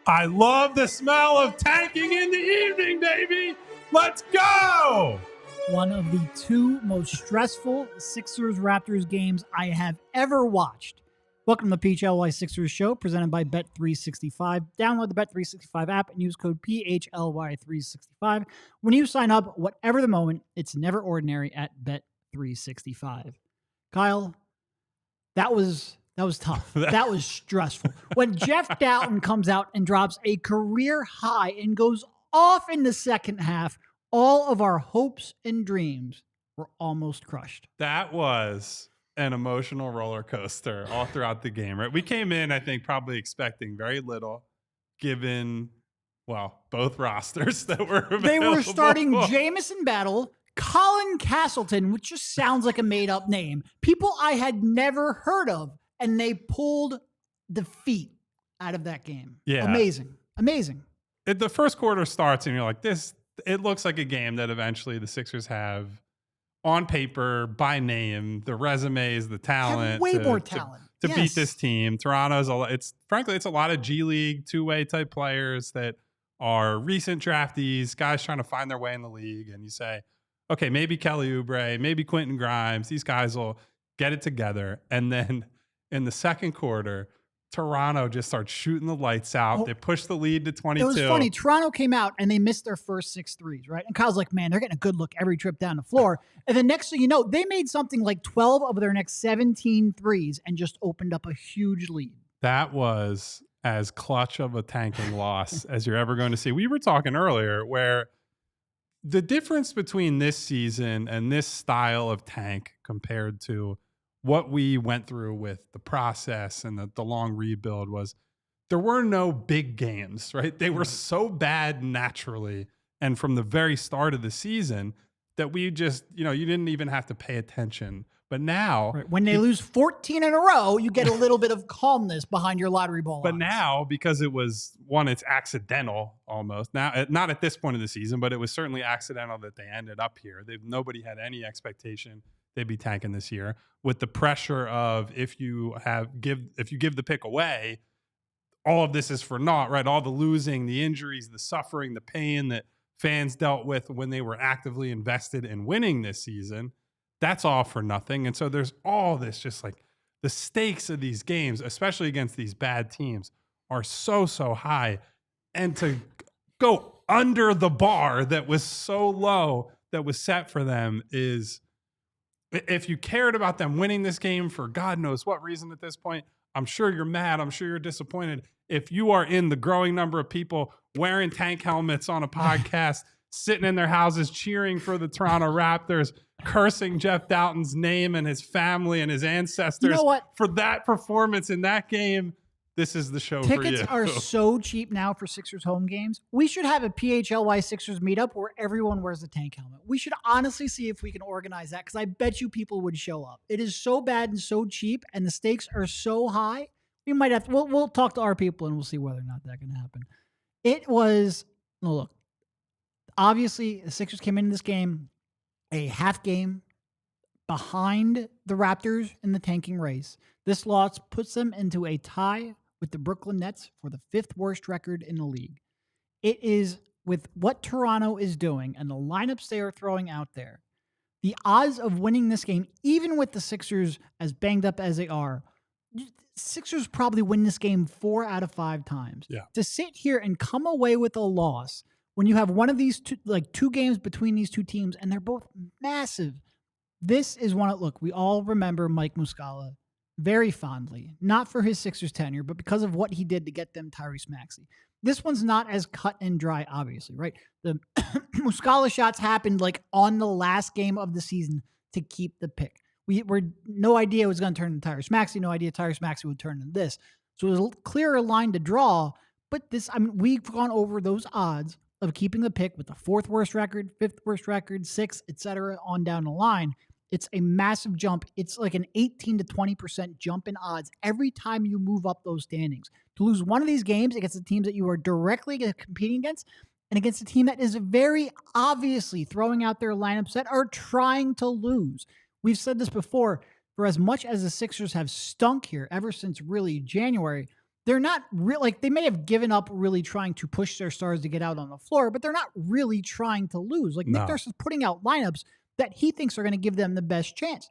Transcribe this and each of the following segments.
I love the smell of tanking in the evening, baby. Let's go. One of the two most stressful Sixers-Raptors games I have ever watched. Welcome to the PHLY Sixers show presented by Bet365. Download the Bet365 app and use code PHLY365. When you sign up, whatever the moment, it's never ordinary at Bet365. Kyle, that was tough. That was stressful. When Jeff Dowtin comes out and drops a career high and goes off in the second half, all of our hopes and dreams were almost crushed. That was an emotional roller coaster all throughout the game, right? We came in, I think, probably expecting very little, given, well, both rosters that were available. They were starting Jamison Battle, Colin Castleton, which just sounds like a made-up name, people I had never heard of, and they pulled defeat out of that game. Yeah. Amazing. The first quarter starts, and you're like, it looks like a game that eventually the Sixers have on paper, by name, the resumes, the talent. Have way more talent. To beat this team. Toronto's it's a lot of G League two-way type players that are recent draftees, guys trying to find their way in the league. And you say, okay, maybe Kelly Oubre, maybe Quentin Grimes, these guys will get it together. And then in the second quarter, Toronto just starts shooting the lights out. They push the lead to 22. It was funny. Toronto came out and they missed their first 6 threes, right? And Kyle's like, man, they're getting a good look every trip down the floor. And the next thing you know, they made something like 12 of their next 17 threes and just opened up a huge lead. That was as clutch of a tanking loss as you're ever going to see. We were talking earlier where the difference between this season and this style of tank compared to what we went through with the process and the long rebuild was there were no big games, right? They were so bad naturally. And from the very start of the season that we just, you didn't even have to pay attention. But now, right. When they lose 14 in a row, you get a little bit of calmness behind your lottery ball. But now, because it's accidental almost. Now, not at this point of the season, but it was certainly accidental that they ended up here. Nobody had any expectation they'd be tanking this year, with the pressure of if you give the pick away, all of this is for naught, right? All the losing, the injuries, the suffering, the pain that fans dealt with when they were actively invested in winning this season, that's all for nothing. And so there's all this, just like the stakes of these games, especially against these bad teams, are so high. And to go under the bar that was so low that was set for them is, if you cared about them winning this game for God knows what reason at this point, I'm sure you're mad. I'm sure you're disappointed. If you are in the growing number of people wearing tank helmets on a podcast, sitting in their houses cheering for the Toronto Raptors, cursing Jeff Dowtin's name and his family and his ancestors for that performance in that game, this is the show for you. Tickets are so cheap now for Sixers home games. We should have a PHLY Sixers meetup where everyone wears a tank helmet. We should honestly see if we can organize that, because I bet you people would show up. It is so bad and so cheap, and the stakes are so high. We might have to, we'll talk to our people and we'll see whether or not that can happen. Look, obviously the Sixers came into this game a half game behind the Raptors in the tanking race. This loss puts them into a tie with the Brooklyn Nets for the 5th worst record in the league. It is, with what Toronto is doing and the lineups they are throwing out there, the odds of winning this game, even with the Sixers as banged up as they are, Sixers probably win this game 4 out of 5 times. Yeah. To sit here and come away with a loss when you have one of these two games between these two teams and they're both massive. This is we all remember Mike Muscala very fondly, not for his Sixers tenure, but because of what he did to get them Tyrese Maxey. This one's not as cut and dry, obviously, right? The Muscala shots happened on the last game of the season to keep the pick. We were no idea it was going to turn into Tyrese Maxey, no idea Tyrese Maxey would turn into this. So it was a clearer line to draw, but we've gone over those odds of keeping the pick with the 4th worst record, 5th worst record, 6th, etc., on down the line. It's a massive jump. It's like an 18 to 20% jump in odds every time you move up those standings. To lose one of these games against the teams that you are directly competing against and against a team that is very obviously throwing out their lineups that are trying to lose. We've said this before, for as much as the Sixers have stunk here ever since really January, they're not real. Like, they may have given up really trying to push their stars to get out on the floor, but they're not really trying to lose. Like, Nick No. Nurse is putting out lineups that he thinks are going to give them the best chance.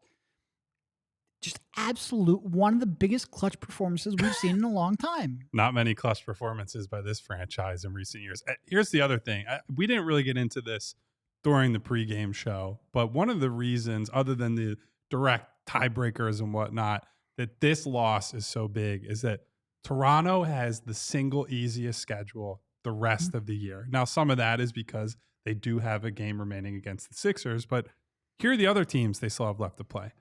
Just absolute one of the biggest clutch performances we've seen in a long time. Not many clutch performances by this franchise in recent years. Here's the other thing. We didn't really get into this during the pregame show, but one of the reasons, other than the direct tiebreakers and whatnot, that this loss is so big is that Toronto has the single easiest schedule the rest of the year. Now, some of that is because they do have a game remaining against the Sixers, but here are the other teams they still have left to play.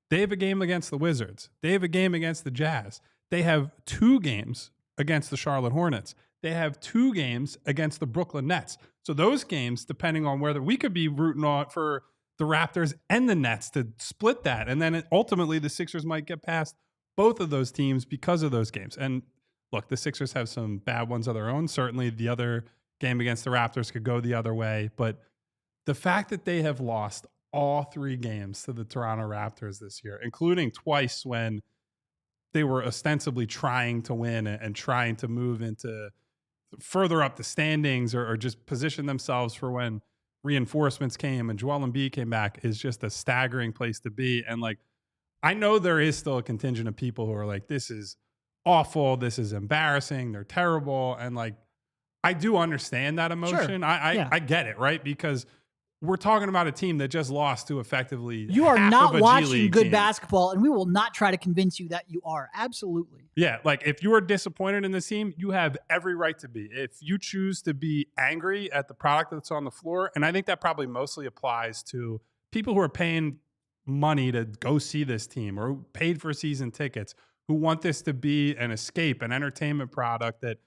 They have a game against the Wizards. They have a game against the Jazz. They have 2 games against the Charlotte Hornets. They have 2 games against the Brooklyn Nets. So those games, depending on whether we could be rooting on for the Raptors and the Nets to split that. And then ultimately the Sixers might get past both of those teams because of those games. And look, the Sixers have some bad ones of their own. Certainly the other game against the Raptors could go the other way. But the fact that they have lost all 3 games to the Toronto Raptors this year, including twice when they were ostensibly trying to win and trying to move into further up the standings or just position themselves for when reinforcements came and Joel Embiid came back, is just a staggering place to be. And like, I know there is still a contingent of people who are like, this is awful, this is embarrassing, they're terrible. And like, I do understand that emotion. Sure. I get it, right? Because we're talking about a team that just lost to effectively You are half not of a G watching League good team. basketball, and we will not try to convince you that you are. Absolutely. Yeah, like if you are disappointed in this team, you have every right to be. If you choose to be angry at the product that's on the floor, and I think that probably mostly applies to people who are paying money to go see this team or who paid for season tickets, who want this to be an escape, an entertainment product that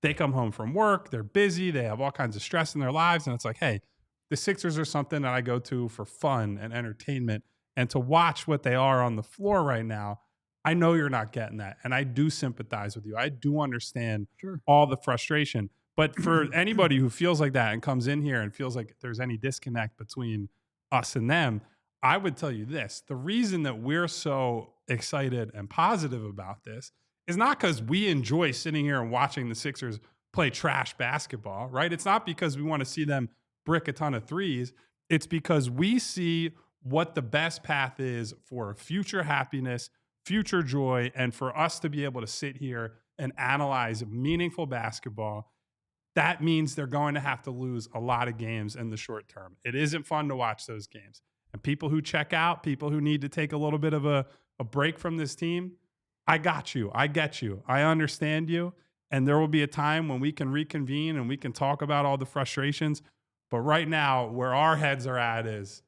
they come home from work, they're busy, they have all kinds of stress in their lives, and it's like, hey, the Sixers are something that I go to for fun and entertainment, and to watch what they are on the floor right now, I know you're not getting that. And I do sympathize with you. I do understand all the frustration. But for anybody who feels like that and comes in here and feels like there's any disconnect between us and them, I would tell you this. The reason that we're so excited and positive about this is not because we enjoy sitting here and watching the Sixers play trash basketball, right? It's not because we want to see them brick a ton of threes. It's because we see what the best path is for future happiness, future joy, and for us to be able to sit here and analyze meaningful basketball. That means they're going to have to lose a lot of games in the short term. It isn't fun to watch those games. And people who check out, people who need to take a little bit of a break from this team, I got you. I get you. I understand you. And there will be a time when we can reconvene and we can talk about all the frustrations. But right now, where our heads are at is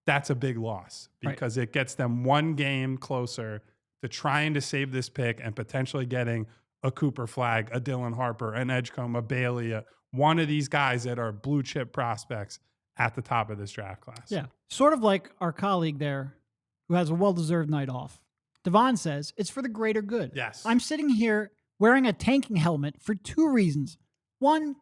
that's a big loss because it gets them one game closer to trying to save this pick and potentially getting a Cooper Flag, a Dylan Harper, an Edgecombe, a Bailey, one of these guys that are blue chip prospects at the top of this draft class. Yeah. Sort of like our colleague there who has a well-deserved night off. Devon says, it's for the greater good. Yes. I'm sitting here wearing a tanking helmet for 2 reasons. One,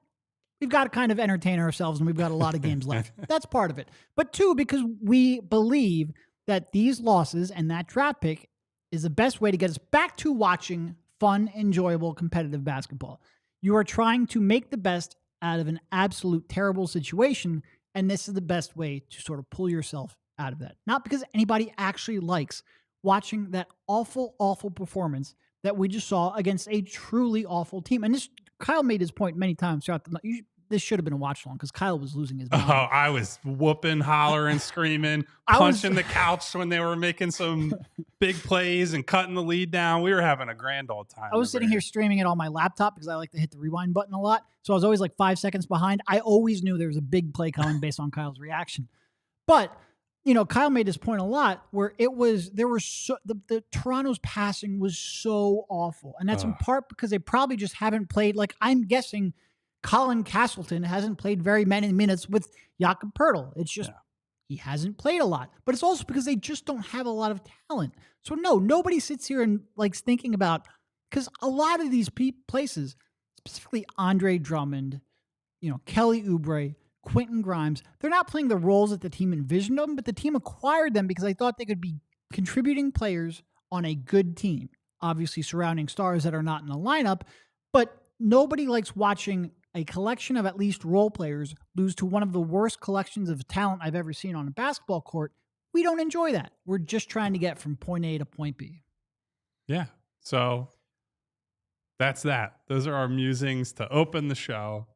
we've got to kind of entertain ourselves and we've got a lot of games left. That's part of it. But 2, because we believe that these losses and that draft pick is the best way to get us back to watching fun, enjoyable, competitive basketball. You are trying to make the best out of an absolute terrible situation, and this is the best way to sort of pull yourself out of that. Not because anybody actually likes watching that awful, awful performance that we just saw against a truly awful team. And this, Kyle made his point many times throughout the night. This should have been a watch long because Kyle was losing his mind. Oh, I was whooping, hollering, screaming, punching the couch when they were making some big plays and cutting the lead down. We were having a grand old time. I was sitting here streaming it on my laptop because I like to hit the rewind button a lot. So I was always like 5 seconds behind. I always knew there was a big play coming based on Kyle's reaction. But, you know, Kyle made this point a lot where the Toronto's passing was so awful. And that's in part because they probably just haven't played. Like, I'm guessing Colin Castleton hasn't played very many minutes with Jakob Poeltl. It's just, he hasn't played a lot. But it's also because they just don't have a lot of talent. So no, nobody sits here and likes thinking about, because a lot of these places, specifically Andre Drummond, you know, Kelly Oubre, Quentin Grimes, they're not playing the roles that the team envisioned them, but the team acquired them because they thought they could be contributing players on a good team. obviously surrounding stars that are not in the lineup, but nobody likes watching a collection of at least role players lose to one of the worst collections of talent I've ever seen on a basketball court. We don't enjoy that. We're just trying to get from point A to point B. Yeah. So that's that. Those are our musings to open the show.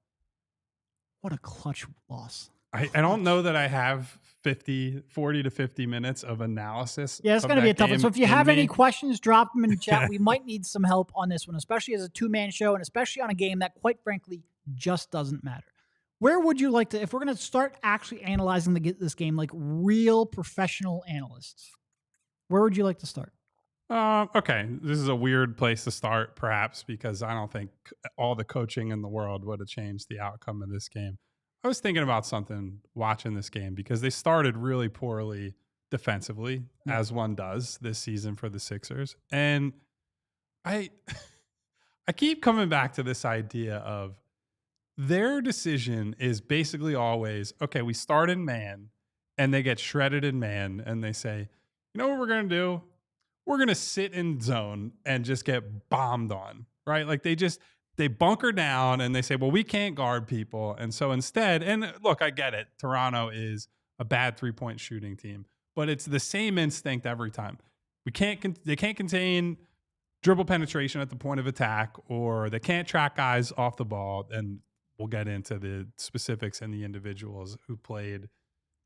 What a clutch loss. I don't know that I have 40 to 50 minutes of analysis. Yeah, it's going to be a tough one. So if you have any questions, drop them in the chat. We might need some help on this one, especially as a two-man show and especially on a game that, quite frankly, just doesn't matter. Where would you like to, if we're going to start actually analyzing this game like real professional analysts, where would you like to start? Okay, this is a weird place to start, perhaps, because I don't think all the coaching in the world would have changed the outcome of this game. I was thinking about something watching this game because they started really poorly defensively, as one does this season for the Sixers. And I keep coming back to this idea of their decision is basically always, okay, we start in man and they get shredded in man and they say, you know what we're going to do? We're going to sit in zone and just get bombed on, right? Like they bunker down and they say, well, we can't guard people. And so instead, and look, I get it. Toronto is a bad 3-point shooting team, but it's the same instinct every time. They can't contain dribble penetration at the point of attack, or they can't track guys off the ball. And we'll get into the specifics and the individuals who played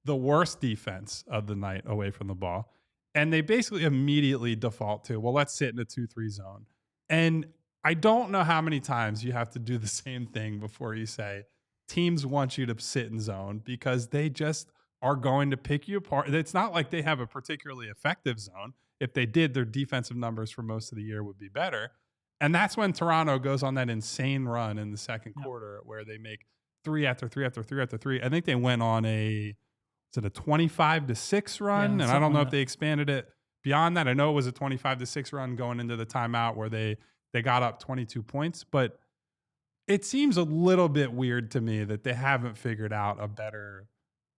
the worst defense of the night away from the ball. And they basically immediately default to, well, let's sit in a 2-3 zone. And I don't know how many times you have to do the same thing before you say teams want you to sit in zone, because they just are going to pick you apart. It's not like they have a particularly effective zone. If they did, their defensive numbers for most of the year would be better. And that's when Toronto goes on that insane run in the second quarter where they make 3 after 3 after 3 after 3. I think they went on a 25-6 run? And I don't know if they expanded it beyond that. I know it was a 25-6 run going into the timeout where they got up 22 points. But it seems a little bit weird to me that they haven't figured out a better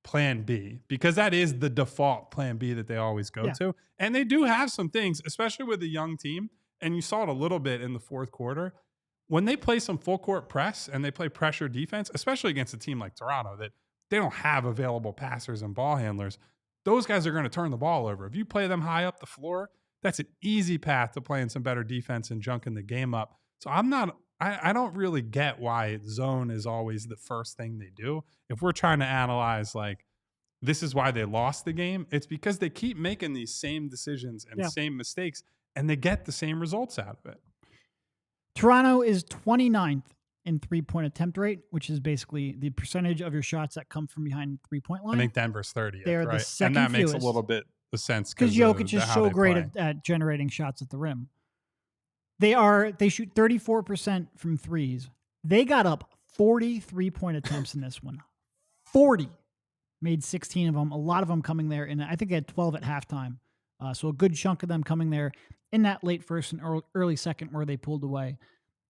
plan B, because that is the default plan B that they always go to. And they do have some things, especially with a young team. And you saw it a little bit in the fourth quarter. When they play some full court press and they play pressure defense, especially against a team like Toronto that they don't have available passers and ball handlers, those guys are going to turn the ball over. If you play them high up the floor, that's an easy path to playing some better defense and junking the game up. So I don't really get why zone is always the first thing they do. If we're trying to analyze, like, this is why they lost the game, it's because they keep making these same decisions and same mistakes, and they get the same results out of it. Toronto is 29th in 3-point attempt rate, which is basically the percentage of your shots that come from behind the 3-point line. I think Denver's 30th. They're right? the second and that fewest. makes a little bit of sense because Jokic is so great at generating shots at the rim. They shoot 34% from threes. They got up 40 3-point attempts in this one. 40. Made 16 of them. A lot of them coming there. And I think they had 12 at halftime. So a good chunk of them coming there in that late first and early second where they pulled away.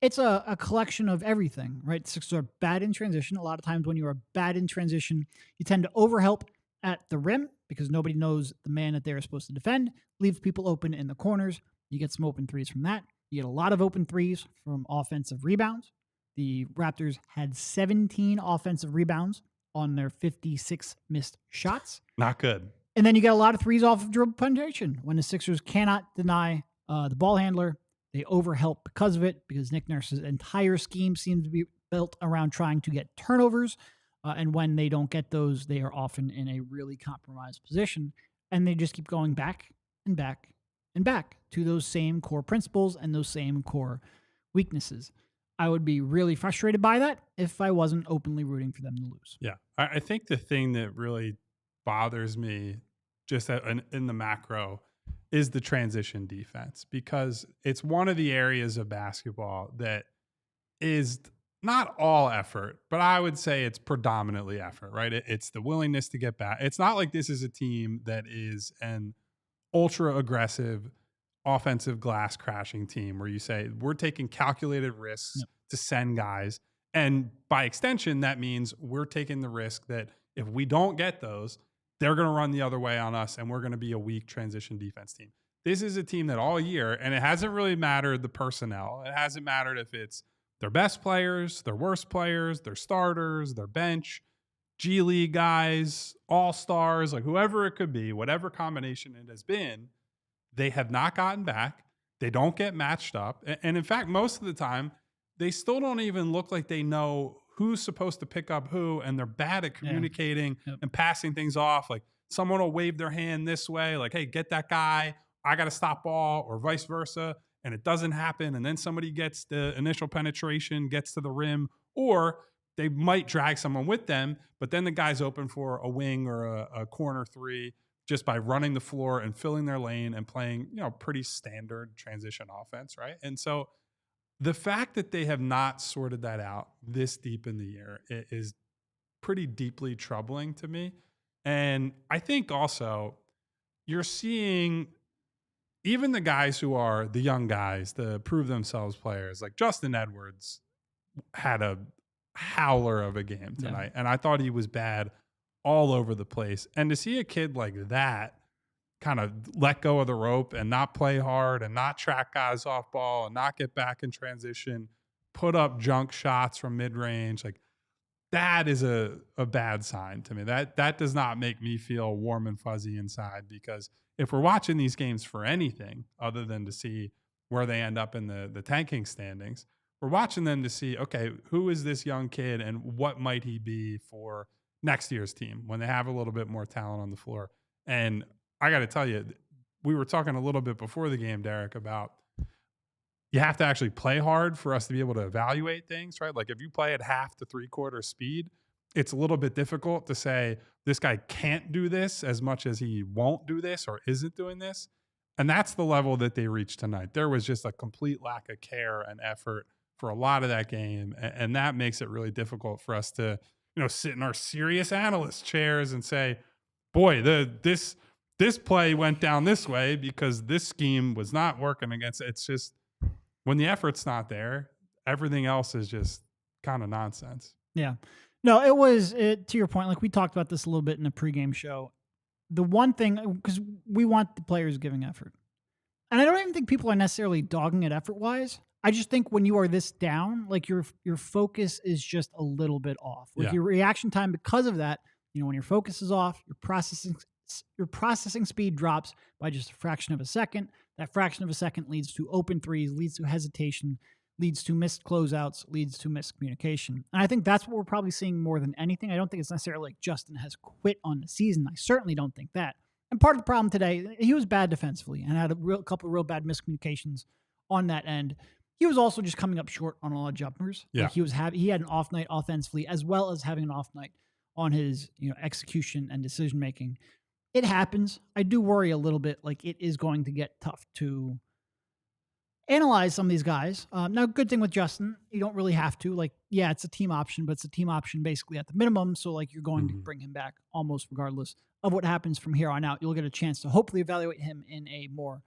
It's a collection of everything, right? Sixers are bad in transition. A lot of times when you are bad in transition, you tend to overhelp at the rim because nobody knows the man that they're supposed to defend. Leaves people open in the corners. You get some open threes from that. You get a lot of open threes from offensive rebounds. The Raptors had 17 offensive rebounds on their 56 missed shots. Not good. And then you get a lot of threes off of dribble penetration. When the Sixers cannot deny the ball handler, they overhelp because of it, because Nick Nurse's entire scheme seems to be built around trying to get turnovers. And when they don't get those, they are often in a really compromised position. And they just keep going back and back and back to those same core principles and those same core weaknesses. I would be really frustrated by that if I wasn't openly rooting for them to lose. Yeah. I think the thing that really bothers me just in the macro is the transition defense, because it's one of the areas of basketball that is not all effort, but I would say it's predominantly effort, right? It's the willingness to get back. It's not like this is a team that is an ultra aggressive offensive glass crashing team where you say we're taking calculated risks to send guys. And by extension, that means we're taking the risk that if we don't get those, they're going to run the other way on us and we're going to be a weak transition defense team. this is a team that all year, and it hasn't really mattered the personnel. It hasn't mattered if it's their best players, their worst players, their starters, their bench, G League guys, all-stars, like whoever it could be, whatever combination it has been, they have not gotten back. They don't get matched up. And in fact, most of the time, they still don't even look like they know who's supposed to pick up who, and they're bad at communicating and passing things off. Like someone will wave their hand this way, like, hey, get that guy. I got to stop ball, or vice versa. And it doesn't happen. And then somebody gets the initial penetration, gets to the rim, or they might drag someone with them, but then the guy's open for a wing or a corner three just by running the floor and filling their lane and playing, pretty standard transition offense, right? And so the fact that they have not sorted that out this deep in the year is pretty deeply troubling to me. And I think also you're seeing even the guys who are the young guys, the prove themselves players, like Justin Edwards had a howler of a game tonight. And I thought he was bad all over the place. And to see a kid like that kind of let go of the rope and not play hard and not track guys off ball and not get back in transition, put up junk shots from mid-range, like that is a bad sign to me. That does not make me feel warm and fuzzy inside, because if we're watching these games for anything other than to see where they end up in the tanking standings, we're watching them to see, okay, who is this young kid and what might he be for next year's team when they have a little bit more talent on the floor. And I got to tell you, we were talking a little bit before the game, Derek, about you have to actually play hard for us to be able to evaluate things, right? Like if you play at half to 3/4 speed, it's a little bit difficult to say this guy can't do this as much as he won't do this or isn't doing this. And that's the level that they reached tonight. There was just a complete lack of care and effort for a lot of that game. And that makes it really difficult for us to, sit in our serious analyst chairs and say, boy, this play went down this way because this scheme was not working against it. It's just when the effort's not there, everything else is just kind of nonsense. Yeah. No, it was, to your point, like we talked about this a little bit in the pregame show. The one thing, because we want the players giving effort. And I don't even think people are necessarily dogging it effort-wise. I just think when you are this down, like your focus is just a little bit off. Like your reaction time, because of that, when your focus is off, your processing speed drops by just a fraction of a second. That fraction of a second leads to open threes, leads to hesitation, leads to missed closeouts, leads to miscommunication. And I think that's what we're probably seeing more than anything. I don't think it's necessarily like Justin has quit on the season. I certainly don't think that. And part of the problem today, he was bad defensively and had a couple of real bad miscommunications on that end. He was also just coming up short on a lot of jumpers. Yeah. Like he had an off night offensively, as well as having an off night on his execution and decision making. It happens. I do worry a little bit. Like it is going to get tough to analyze some of these guys. Now, good thing with Justin, you don't really have to. Like, yeah, it's a team option, but it's a team option basically at the minimum. So like you're going to bring him back almost regardless of what happens from here on out. You'll get a chance to hopefully evaluate him in a more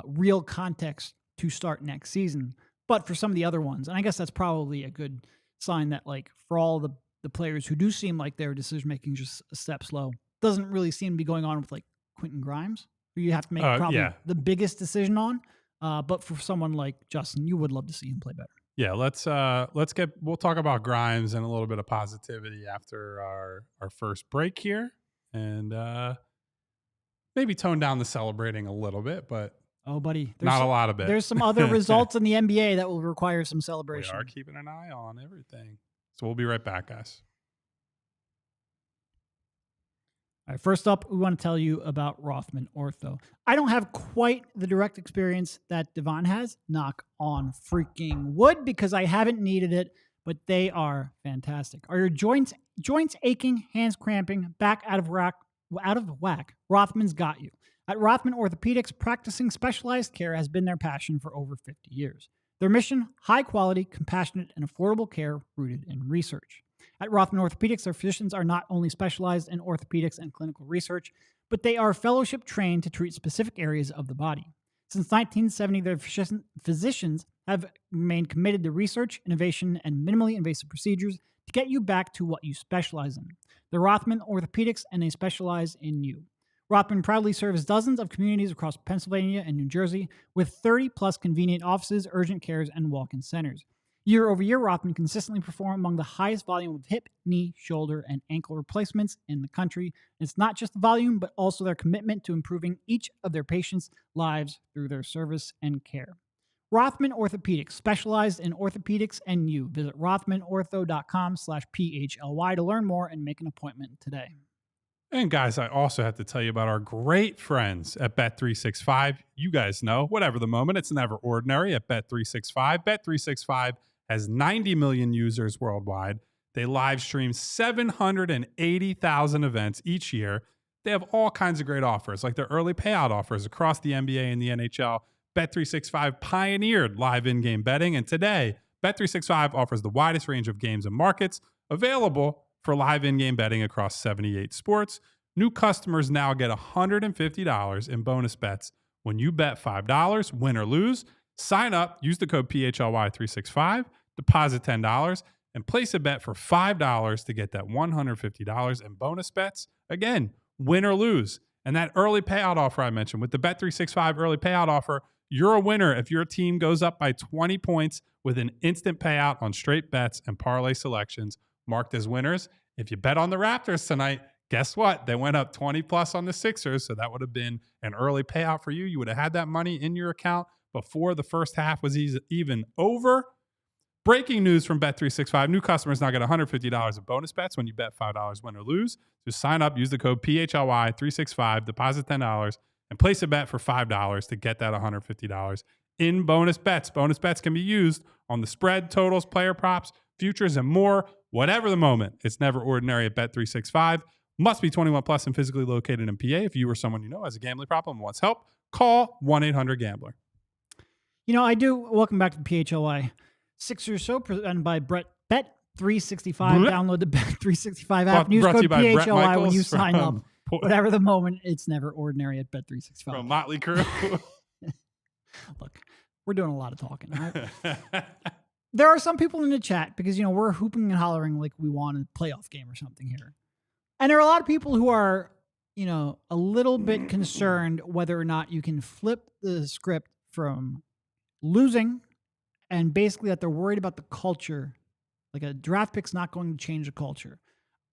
real context to start next season. But for some of the other ones, and I guess that's probably a good sign that like for all the players who do seem like their decision-making just a step slow, doesn't really seem to be going on with like Quentin Grimes, who you have to make probably the biggest decision on. But for someone like Justin, you would love to see him play better. Yeah, we'll talk about Grimes and a little bit of positivity after our first break here, and maybe tone down the celebrating a little bit, but oh, buddy, not a lot of it. There's some other results in the NBA that will require some celebration. We are keeping an eye on everything. So we'll be right back, guys. All right, first up, we want to tell you about Rothman Ortho. I don't have quite the direct experience that Devon has, knock on freaking wood, because I haven't needed it, but they are fantastic. Are your joints aching, hands cramping, back out of whack? Rothman's got you. At Rothman Orthopedics, practicing specialized care has been their passion for over 50 years. Their mission, high quality, compassionate, and affordable care rooted in research. At Rothman Orthopedics, their physicians are not only specialized in orthopedics and clinical research, but they are fellowship trained to treat specific areas of the body. Since 1970, their physicians have remained committed to research, innovation, and minimally invasive procedures to get you back to what you specialize in. The Rothman Orthopedics, and they specialize in you. Rothman proudly serves dozens of communities across Pennsylvania and New Jersey with 30-plus convenient offices, urgent cares, and walk-in centers. Year over year, Rothman consistently perform among the highest volume of hip, knee, shoulder, and ankle replacements in the country. And it's not just the volume, but also their commitment to improving each of their patients' lives through their service and care. Rothman Orthopedics, specialized in orthopedics and you. Visit rothmanortho.com/PHLY to learn more and make an appointment today. And guys, I also have to tell you about our great friends at Bet365. You guys know, whatever the moment, it's never ordinary at Bet365. Bet365 has 90 million users worldwide. They live stream 780,000 events each year. They have all kinds of great offers, like their early payout offers across the NBA and the NHL. Bet365 pioneered live in-game betting, and today, Bet365 offers the widest range of games and markets available for live in-game betting across 78 sports. New customers now get $150 in bonus bets when you bet $5, win or lose. Sign up, use the code PHLY365, deposit $10, and place a bet for $5 to get that $150 in bonus bets. Again, win or lose. And that early payout offer I mentioned, with the Bet365 early payout offer, you're a winner if your team goes up by 20 points with an instant payout on straight bets and parlay selections marked as winners. If you bet on the Raptors tonight, guess what? They went up 20 plus on the Sixers, so that would have been an early payout for you. You would have had that money in your account before the first half was even over. Breaking news from Bet365. New customers now get $150 of bonus bets when you bet $5, win or lose. Just sign up, use the code PHLY365, deposit $10, and place a bet for $5 to get that $150 in bonus bets. Bonus bets can be used on the spread, totals, player props, futures, and more. Whatever the moment, it's never ordinary at Bet365. Must be 21 plus and physically located in PA. If you or someone you know has a gambling problem and wants help, call 1-800-GAMBLER. You know, I do. Welcome back to the PHLY Sixers Show, presented by Bet365. Download the Bet365 app. Use code PHLY when you sign up. Whatever the moment, it's never ordinary at Bet365. From Motley Crue. Look, we're doing a lot of talking. Right? There are some people in the chat because, you know, we're hooping and hollering like we want a playoff game or something here. And there are a lot of people who are, you know, a little bit concerned whether or not you can flip the script from losing and basically that they're worried about the culture. Like a draft pick's not going to change the culture.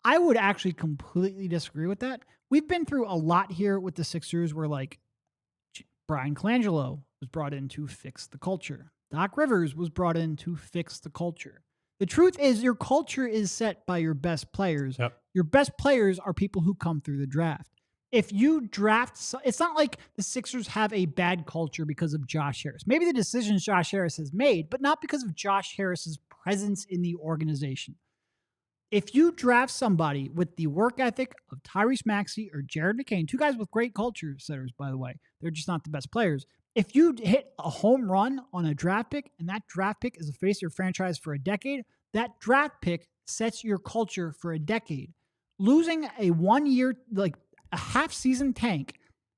I would actually completely disagree with that. We've been through a lot here with the Sixers where, like, Brian Colangelo was brought in to fix the culture. Doc Rivers was brought in to fix the culture. The truth is your culture is set by your best players. Yep. Your best players are people who come through the draft. If you draft, it's not like the Sixers have a bad culture because of Josh Harris. Maybe the decisions Josh Harris has made, but not because of Josh Harris's presence in the organization. If you draft somebody with the work ethic of Tyrese Maxey or Jared McCain, two guys with great culture setters, by the way, they're just not the best players. If you hit a home run on a draft pick and that draft pick is the face of your franchise for a decade, that draft pick sets your culture for a decade. Losing a 1 year, like a half season tank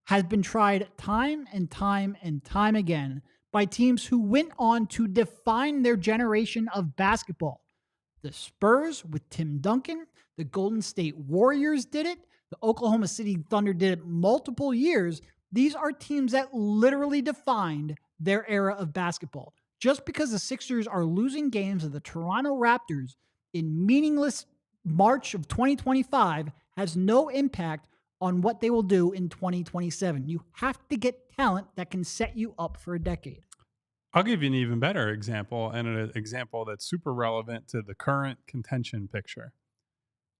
has been tried time and time and time again by teams who went on to define their generation of basketball. The Spurs with Tim Duncan, the Golden State Warriors did it, the Oklahoma City Thunder did it multiple years. These are teams that literally defined their era of basketball. Just because the Sixers are losing games to the Toronto Raptors in meaningless March of 2025 has no impact on what they will do in 2027. You have to get talent that can set you up for a decade. I'll give you an even better example, and an example that's super relevant to the current contention picture.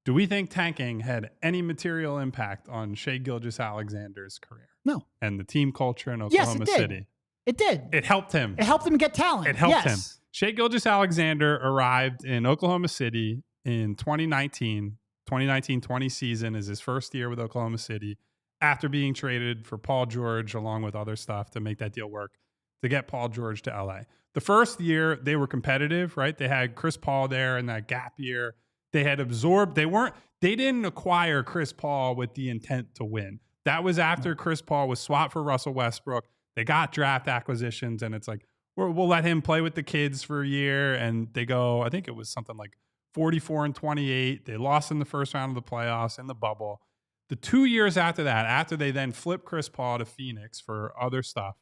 Do we think tanking had any material impact on Shai Gilgeous-Alexander's career? No. And the team culture in Oklahoma City? It did. It helped him. It helped him get talent. It helped him. Shai Gilgeous-Alexander arrived in Oklahoma City in 2019. 2019-20 season is his first year with Oklahoma City after being traded for Paul George along with other stuff to make that deal work to get Paul George to LA. The first year they were competitive, right? They had Chris Paul there in that gap year. They had absorbed, they didn't acquire Chris Paul with the intent to win. That was after Chris Paul was swapped for Russell Westbrook. They got draft acquisitions and it's like, we'll let him play with the kids for a year. And they go, I think it was something like 44-28. They lost in the first round of the playoffs in the bubble. The 2 years after that, after they then flipped Chris Paul to Phoenix for other stuff,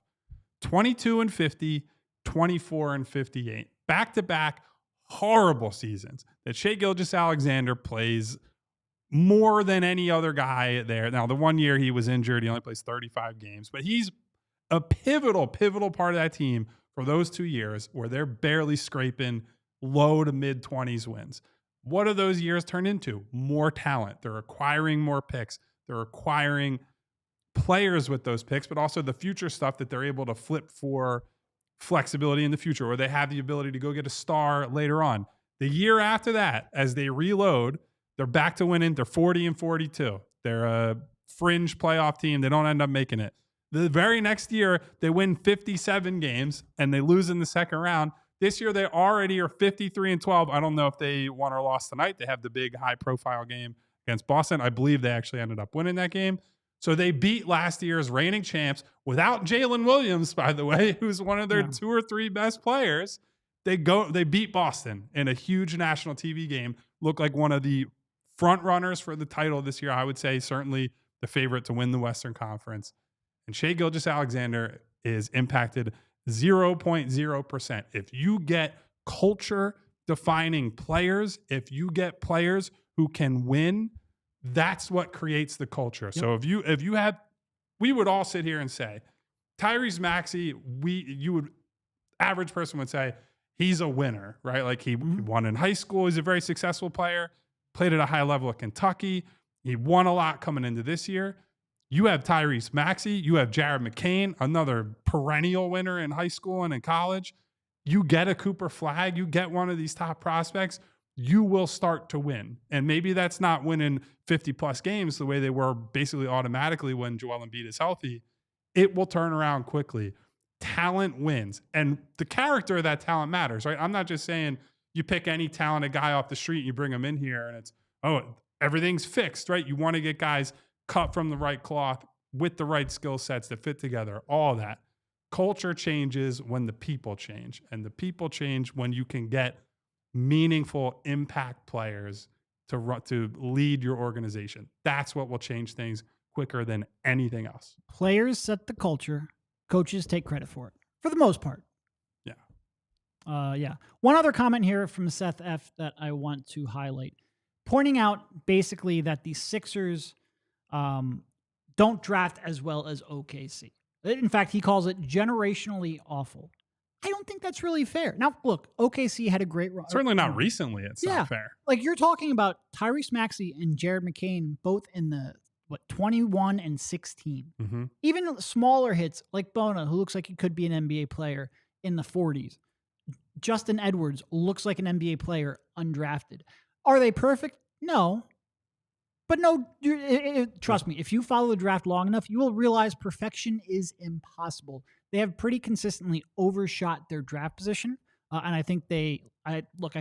22-50, 24-58, back-to-back horrible seasons that Shai Gilgeous-Alexander plays more than any other guy there. Now, the 1 year he was injured, he only plays 35 games, but he's a pivotal part of that team for those 2 years where they're barely scraping low to mid-20s wins. What do those years turn into? More talent. They're acquiring more picks. They're acquiring players with those picks, but also the future stuff that they're able to flip for flexibility in the future, or they have the ability to go get a star later on. The year after that, as they reload, they're back to winning. They're 40-42. They're a fringe playoff team. They don't end up making it. The very next year, they win 57 games and they lose in the second round. This year, they already are 53-12. I don't know if they won or lost tonight. They have the big high-profile game against Boston. I believe they actually ended up winning that game. So they beat last year's reigning champs without Jalen Williams, by the way, who's one of their 2 or 3 best players. They beat Boston in a huge national TV game. Look like one of the front runners for the title this year. I would say certainly the favorite to win the Western Conference. And Shai Gilgeous-Alexander is impacted 0.0%. If you get culture-defining players, if you get players who can win, that's what creates the culture. Yep. So if you have, we would all sit here and say, Tyrese Maxey, average person would say he's a winner, right? Like he won in high school. He's a very successful player, played at a high level at Kentucky. He won a lot coming into this year. You have Tyrese Maxey. You have Jared McCain, another perennial winner in high school and in college. You get a Cooper Flagg. You get one of these top prospects. You will start to win. And maybe that's not winning 50-plus games the way they were basically automatically when Joel Embiid is healthy. It will turn around quickly. Talent wins. And the character of that talent matters, right? I'm not just saying you pick any talented guy off the street and you bring him in here and it's, everything's fixed, right? You want to get guys cut from the right cloth with the right skill sets that fit together, all that. Culture changes when the people change. And the people change when you can get meaningful impact players to lead your organization. That's what will change things quicker than anything else. Players set the culture. Coaches take credit for it, for the most part. Yeah. One other comment here from Seth F. that I want to highlight, pointing out basically that the Sixers don't draft as well as OKC. In fact, he calls it generationally awful. I don't think that's really fair. Now, look, OKC had a great run. Certainly not recently. It's not fair. Like you're talking about Tyrese Maxey and Jared McCain, both in the 21 and 16. Mm-hmm. Even smaller hits like Bona, who looks like he could be an NBA player in the 40s. Justin Edwards looks like an NBA player undrafted. Are they perfect? No. But no, trust me, if you follow the draft long enough, you will realize perfection is impossible. They have pretty consistently overshot their draft position. And I think I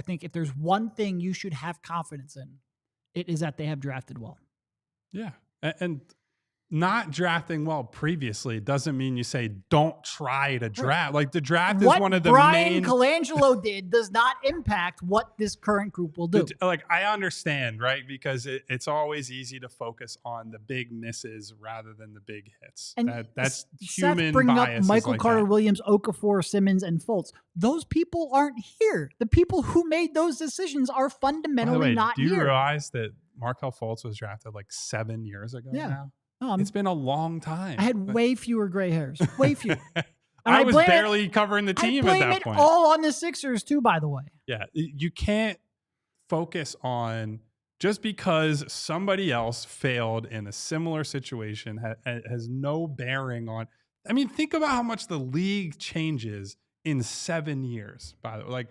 think if there's one thing you should have confidence in, it is that they have drafted well. Yeah. And not drafting well previously doesn't mean you say don't try to draft. Like the draft is one of the Brian Colangelo did does not impact what this current group will do. Like I understand, right? Because it's always easy to focus on the big misses rather than the big hits. And that's Seth human bringing bias. Up Michael Carter-Williams, Okafor, Simmons, and Fultz. Those people aren't here. The people who made those decisions are fundamentally not here. Do you realize that Markelle Fultz was drafted like 7 years ago now? It's been a long time. I had way fewer gray hairs. Way fewer. I was barely covering the team at that point. All on the Sixers too, by the way. Yeah. You can't focus on just because somebody else failed in a similar situation has no bearing on. I mean, think about how much the league changes in 7 years, by the way. Like,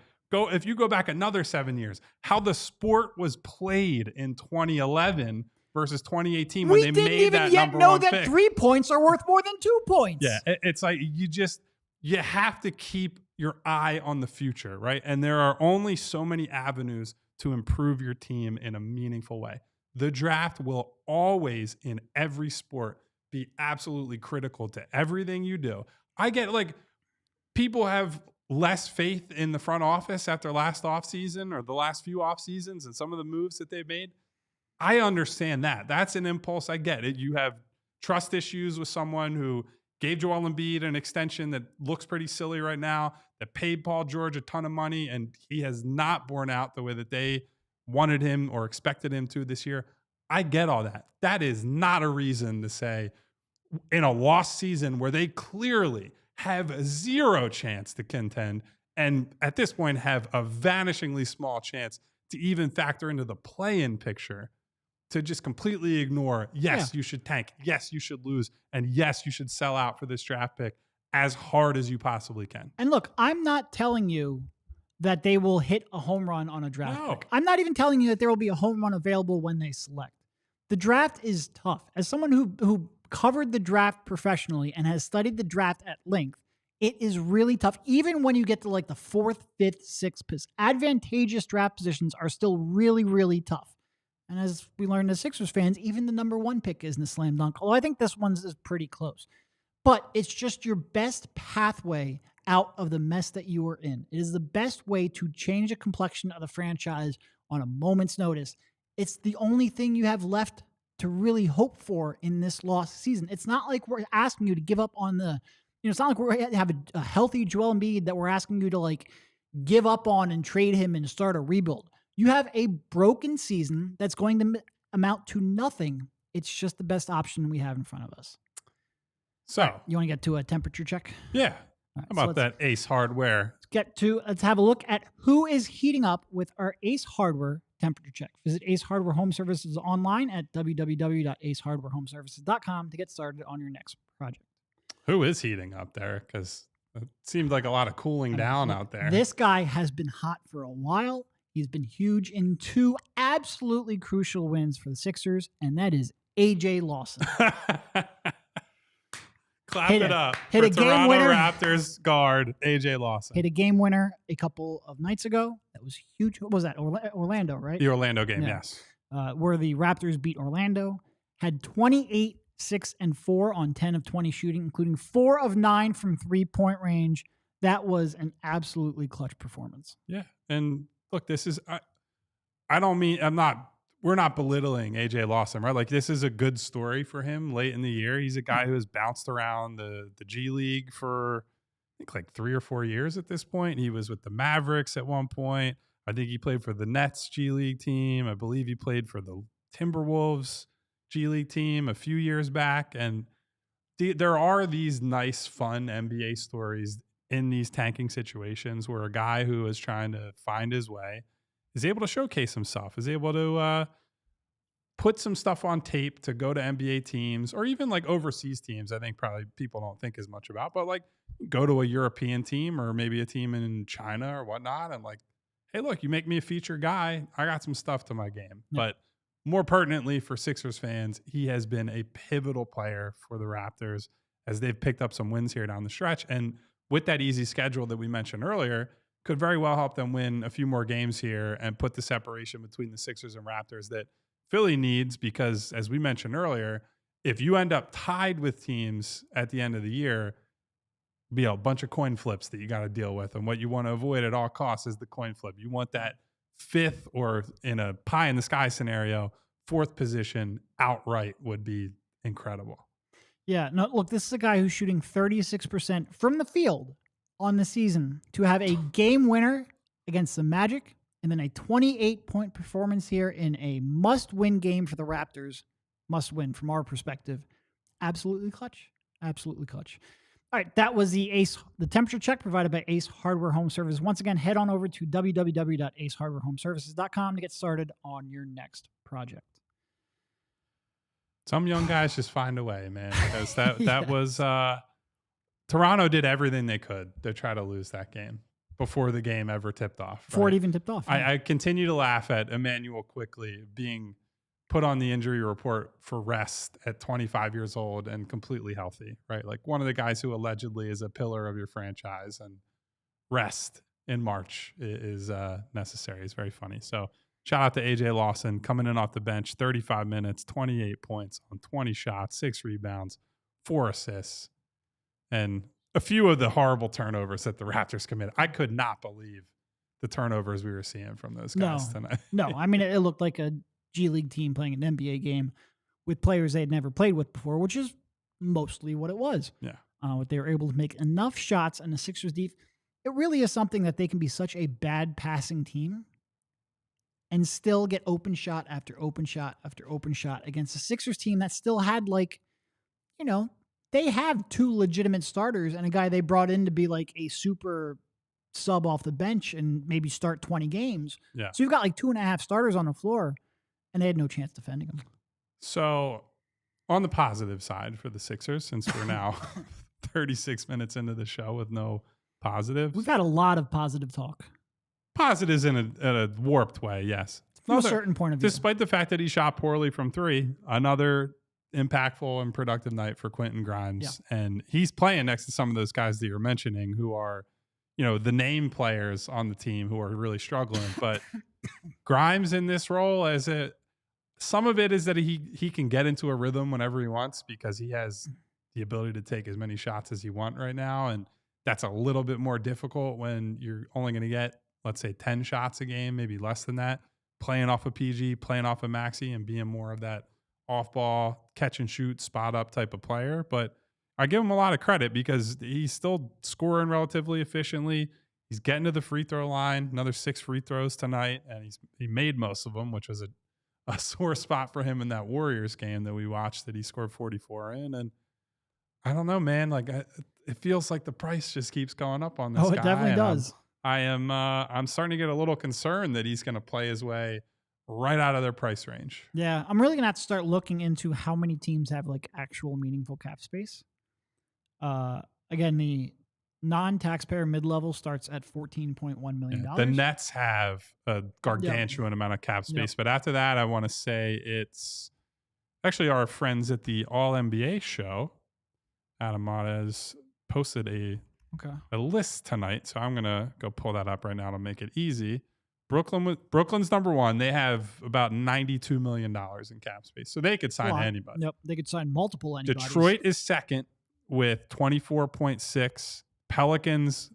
if you go back another 7 years, how the sport was played in 2011 versus 2018 when they made that number one pick. We didn't even yet know that 3 points are worth more than 2 points. Yeah, it's like you have to keep your eye on the future, right? And there are only so many avenues to improve your team in a meaningful way. The draft will always, in every sport, be absolutely critical to everything you do. I get like people have less faith in the front office after last offseason or the last few off seasons and some of the moves that they've made. I understand that. That's an impulse. I get it. You have trust issues with someone who gave Joel Embiid an extension that looks pretty silly right now, that paid Paul George a ton of money, and he has not borne out the way that they wanted him or expected him to this year. I get all that. That is not a reason to say in a lost season where they clearly have zero chance to contend and at this point have a vanishingly small chance to even factor into the play-in picture, to just completely ignore, yes, you should tank, yes, you should lose, and yes, you should sell out for this draft pick as hard as you possibly can. And look, I'm not telling you that they will hit a home run on a draft pick. I'm not even telling you that there will be a home run available when they select. The draft is tough. As someone who covered the draft professionally and has studied the draft at length, it is really tough. Even when you get to like the 4th, 5th, 6th pick, advantageous draft positions are still really, really tough. And as we learned as Sixers fans, even the number 1 pick isn't a slam dunk. Although I think this one's is pretty close. But it's just your best pathway out of the mess that you are in. It is the best way to change the complexion of the franchise on a moment's notice. It's the only thing you have left to really hope for in this lost season. It's not like we're asking you to give up on the, it's not like we have a healthy Joel Embiid that we're asking you to like give up on and trade him and start a rebuild. You have a broken season that's going to amount to nothing. It's just the best option we have in front of us. So you want to get to a temperature check? Yeah. Right, how about that Ace Hardware? Let's have a look at who is heating up with our Ace Hardware temperature check. Visit Ace Hardware Home Services online at www.acehardwarehomeservices.com to get started on your next project. Who is heating up there? Because it seemed like a lot of cooling down out there. This guy has been hot for a while. He's been huge in 2 absolutely crucial wins for the Sixers, and that is AJ Lawson. Clap it up for Toronto Raptors guard AJ Lawson. Hit a game winner a couple of nights ago. That was huge. What was that? Orlando, right? The Orlando game, yes. Where the Raptors beat Orlando. Had 28, 6, and 4 on 10 of 20 shooting, including 4 of 9 from 3-point range. That was an absolutely clutch performance. Yeah. And look, this is, we're not belittling AJ Lawson, right? Like, this is a good story for him late in the year. He's a guy who has bounced around the G League for, I think, like 3 or 4 years at this point. He was with the Mavericks at one point. I think he played for the Nets G League team. I believe he played for the Timberwolves G League team a few years back. And there are these nice, fun NBA stories in these tanking situations where a guy who is trying to find his way is able to showcase himself, is able to put some stuff on tape to go to NBA teams or even like overseas teams. I think probably people don't think as much about, but like go to a European team or maybe a team in China or whatnot. And like, hey, look, you make me a feature guy. I got some stuff to my game. Yeah. But more pertinently for Sixers fans, he has been a pivotal player for the Raptors as they've picked up some wins here down the stretch. And with that easy schedule that we mentioned earlier, could very well help them win a few more games here and put the separation between the Sixers and Raptors that Philly needs, because as we mentioned earlier, if you end up tied with teams at the end of the year, be a bunch of coin flips that you got to deal with. And what you want to avoid at all costs is the coin flip. You want that 5th, or in a pie in the sky scenario, 4th position outright would be incredible. Yeah, no, look, this is a guy who's shooting 36% from the field on the season to have a game winner against the Magic and then a 28-point performance here in a must-win game for the Raptors. Must win from our perspective. Absolutely clutch. Absolutely clutch. All right, that was the temperature check provided by Ace Hardware Home Service. Once again, head on over to www.acehardwarehomeservices.com to get started on your next project. Some young guys just find a way, man. Because that was Toronto did everything they could to try to lose that game before the game ever tipped off. Before it even tipped off. Yeah. I continue to laugh at Emmanuel Quickly being put on the injury report for rest at 25 years old and completely healthy, right? Like one of the guys who allegedly is a pillar of your franchise, and rest in March is necessary. It's very funny. So shout out to AJ Lawson coming in off the bench, 35 minutes, 28 points on 20 shots, 6 rebounds, 4 assists, and a few of the horrible turnovers that the Raptors committed. I could not believe the turnovers we were seeing from those guys tonight. No, I mean, it looked like a G League team playing an NBA game with players they had never played with before, which is mostly what it was. Yeah. They were able to make enough shots, and the Sixers it really is something that they can be such a bad passing team and still get open shot after open shot after open shot against a Sixers team that still had, like, you know, they have 2 legitimate starters and a guy they brought in to be like a super sub off the bench and maybe start 20 games. Yeah. So you've got like 2.5 starters on the floor, and they had no chance defending them. So on the positive side for the Sixers, since we're now 36 minutes into the show with no positives. We've had a lot of positive talk. Positives in a warped way, yes. From a certain point of view. Despite the fact that he shot poorly from 3, another impactful and productive night for Quentin Grimes. Yeah. And he's playing next to some of those guys that you're mentioning who are, you know, the name players on the team who are really struggling. But Grimes in this role, some of it is that he can get into a rhythm whenever he wants because he has the ability to take as many shots as he wants right now. And that's a little bit more difficult when you're only going to get, let's say, 10 shots a game, maybe less than that, playing off of PG, playing off of Maxey, and being more of that off-ball, catch and shoot, spot up type of player. But I give him a lot of credit because he's still scoring relatively efficiently. He's getting to the free throw line, another 6 free throws tonight, and he made most of them, which was a sore spot for him in that Warriors game that we watched that he scored 44 in. And I don't know, man, like it feels like the price just keeps going up on this guy. Oh, it definitely does. I'm starting to get a little concerned that he's going to play his way right out of their price range. Yeah, I'm really going to have to start looking into how many teams have like actual meaningful cap space. Again, the non-taxpayer mid-level starts at $14.1 million. Yeah, the Nets have a gargantuan amount of cap space, but after that, I want to say it's actually our friends at the All-NBA show. Adam Mares posted a list tonight, so I'm going to go pull that up right now to make it easy. Brooklyn's number 1. They have about $92 million in cap space, so they could sign anybody. Yep, they could sign multiple anybodies. Detroit is second with 24.6. Pelicans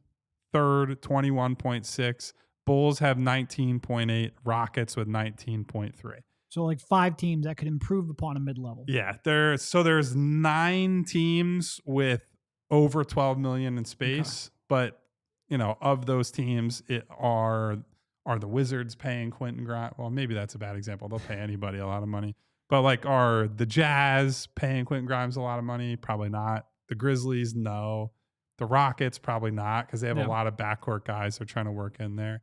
third, 21.6. Bulls have 19.8. Rockets with 19.3. So like 5 teams that could improve upon a mid-level. Yeah, there's 9 teams with over 12 million in space, but you know, of those teams, are the Wizards paying Quentin Grimes? Well, maybe that's a bad example. They'll pay anybody a lot of money. But like, are the Jazz paying Quentin Grimes a lot of money? Probably not. The Grizzlies, no. The Rockets, probably not, because they have a lot of backcourt guys they're trying to work in there.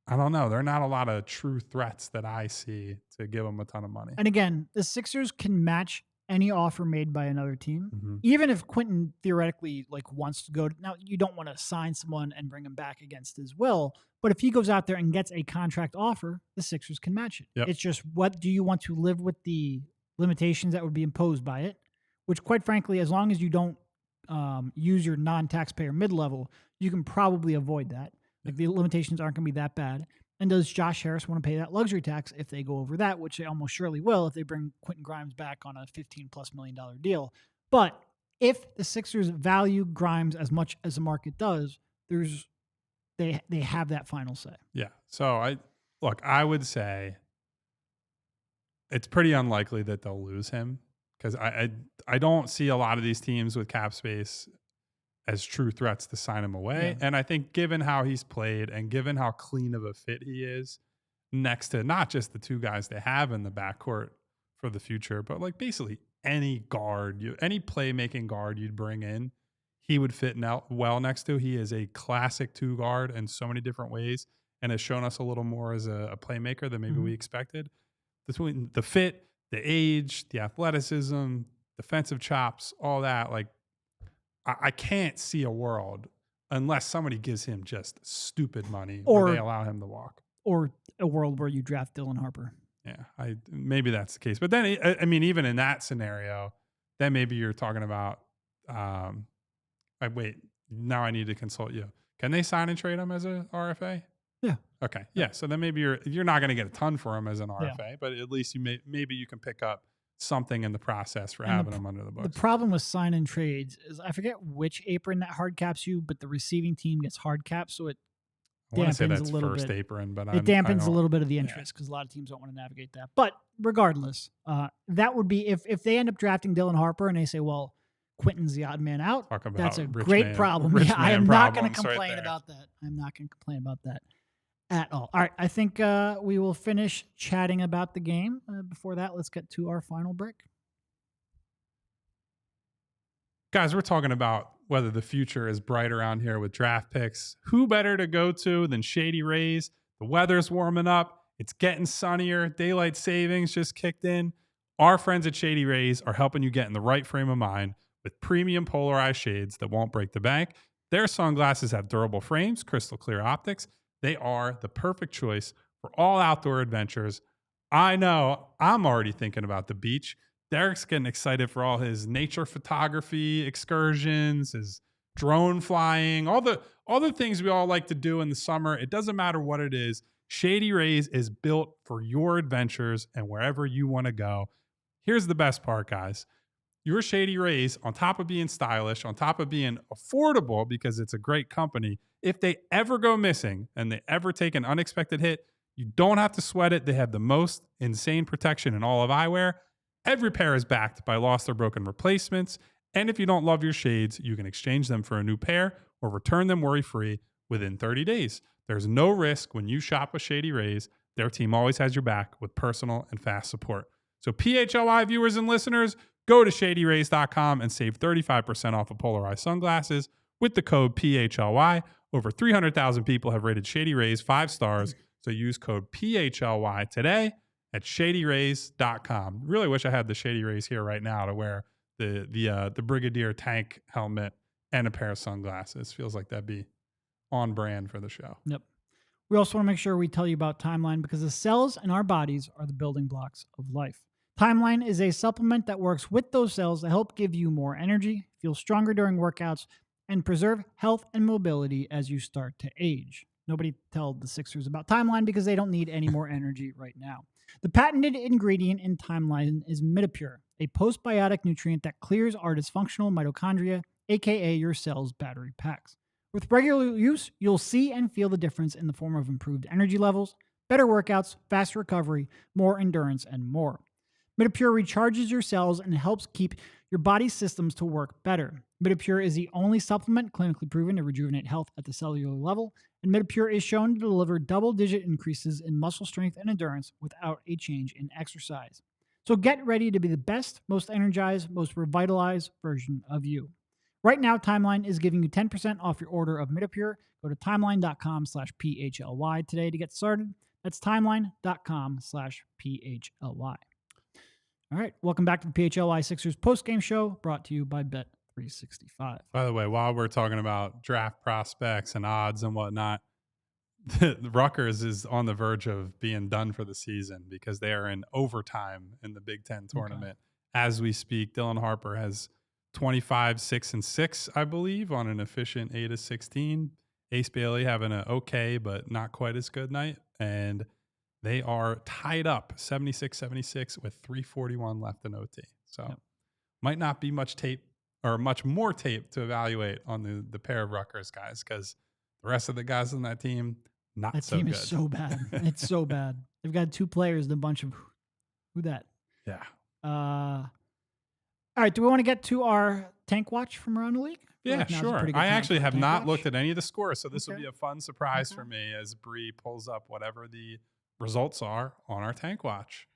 I don't know. There are not a lot of true threats that I see to give them a ton of money. And again, the Sixers can match any offer made by another team, even if Quentin theoretically wants to go. Now, you don't want to sign someone and bring him back against his will, but if he goes out there and gets a contract offer, the Sixers can match it. Yep. It's just, what do you want to live with the limitations that would be imposed by it? Which, quite frankly, as long as you don't use your non-taxpayer mid-level, you can probably avoid that. Like, the limitations aren't going to be that bad. And does Josh Harris want to pay that luxury tax if they go over that, which they almost surely will if they bring Quentin Grimes back on a $15+ million deal. But if the Sixers value Grimes as much as the market does, they have that final say. Yeah. So I would say it's pretty unlikely that they'll lose him, because I don't see a lot of these teams with cap space as true threats to sign him away. Yeah. And I think given how he's played and given how clean of a fit he is next to not just the 2 guys they have in the backcourt for the future, but like basically any guard, any playmaking guard you'd bring in, he would fit well next to. He is a classic 2 guard in so many different ways and has shown us a little more as a playmaker than maybe we expected. Between the fit, the age, the athleticism, defensive chops, all that, like, I can't see a world unless somebody gives him just stupid money or they allow him to walk. Or a world where you draft Dylan Harper. Yeah, maybe that's the case. But then, I mean, even in that scenario, then maybe you're talking about, wait, now I need to consult you. Can they sign and trade him as a RFA? Yeah. Okay. Yeah. So then maybe you're not going to get a ton for him as an RFA, but at least maybe you can pick up something in the process for having them under the books. The problem with sign and trades is, I forget which apron that hard caps you, but the receiving team gets hard capped, so it I want to say dampens that's a little first bit. apron, but It dampens a little bit of the interest because a lot of teams don't want to navigate that. But regardless, that would be if they end up drafting Dylan Harper and they say, well, Quentin's the odd man out. Talk about That's a rich great man- problem. rich Yeah, I man am not going to problems right complain there. about that. I'm not going to complain about that at all. All right, I think we will finish chatting about the game. Before that, let's get to our final break. Guys, we're talking about whether the future is bright around here with draft picks. Who better to go to than Shady Rays? The weather's warming up. It's getting sunnier. Daylight savings just kicked in. Our friends at Shady Rays are helping you get in the right frame of mind with premium polarized shades that won't break the bank. Their sunglasses have durable frames, crystal clear optics. They are the perfect choice for all outdoor adventures. I know I'm already thinking about the beach. Derek's getting excited for all his nature photography excursions, his drone flying, all the things we all like to do in the summer. It doesn't matter what it is. Shady Rays is built for your adventures and wherever you want to go. Here's the best part, guys. Your Shady Rays, on top of being stylish, on top of being affordable because it's a great company, if they ever go missing and they ever take an unexpected hit, you don't have to sweat it. They have the most insane protection in all of eyewear. Every pair is backed by lost or broken replacements. And if you don't love your shades, you can exchange them for a new pair or return them worry-free within 30 days. There's no risk when you shop with Shady Rays. Their team always has your back with personal and fast support. So PHLY viewers and listeners, go to shadyrays.com and save 35% off of polarized sunglasses with the code PHLY. Over 300,000 people have rated Shady Rays 5 stars. So use code PHLY today at shadyrays.com. Really wish I had the Shady Rays here right now to wear the Brigadier tank helmet and a pair of sunglasses. Feels like that'd be on brand for the show. Yep. We also want to make sure we tell you about Timeline because the cells in our bodies are the building blocks of life. Timeline is a supplement that works with those cells to help give you more energy, feel stronger during workouts, and preserve health and mobility as you start to age. Nobody told the Sixers about Timeline because they don't need any more energy right now. The patented ingredient in Timeline is Midapure, a postbiotic nutrient that clears our dysfunctional mitochondria, aka your cell's battery packs. With regular use, you'll see and feel the difference in the form of improved energy levels, better workouts, faster recovery, more endurance, and more. Midapure recharges your cells and helps keep your body's systems to work better. Midapure is the only supplement clinically proven to rejuvenate health at the cellular level, and Midapure is shown to deliver double-digit increases in muscle strength and endurance without a change in exercise. So get ready to be the best, most energized, most revitalized version of you. Right now, Timeline is giving you 10% off your order of Midapure. Go to timeline.com/PHLY today to get started. That's timeline.com/PHLY. All right, welcome back to the PHLY Sixers postgame show brought to you by Bet365. By the way, while we're talking about draft prospects and odds and whatnot, the Rutgers is on the verge of being done for the season because they are in overtime in the Big Ten tournament. As we speak, Dylan Harper has 25, 6, and 6, I believe, on an efficient 8-16. Ace Bailey having an okay, but not quite as good night. And they are tied up 76-76 with 3:41 left in OT. So might not be much tape or much more tape to evaluate on the pair of Rutgers guys because the rest of the guys on that team, not that so good. That team is so bad. It's so bad. They've got 2 players and a bunch of who that? Yeah. All right. Do we want to get to our tank watch from around the league? Yeah, sure. I actually have not looked at any of the scores, so this will be a fun surprise for me as Bree pulls up whatever the results are on our tank watch.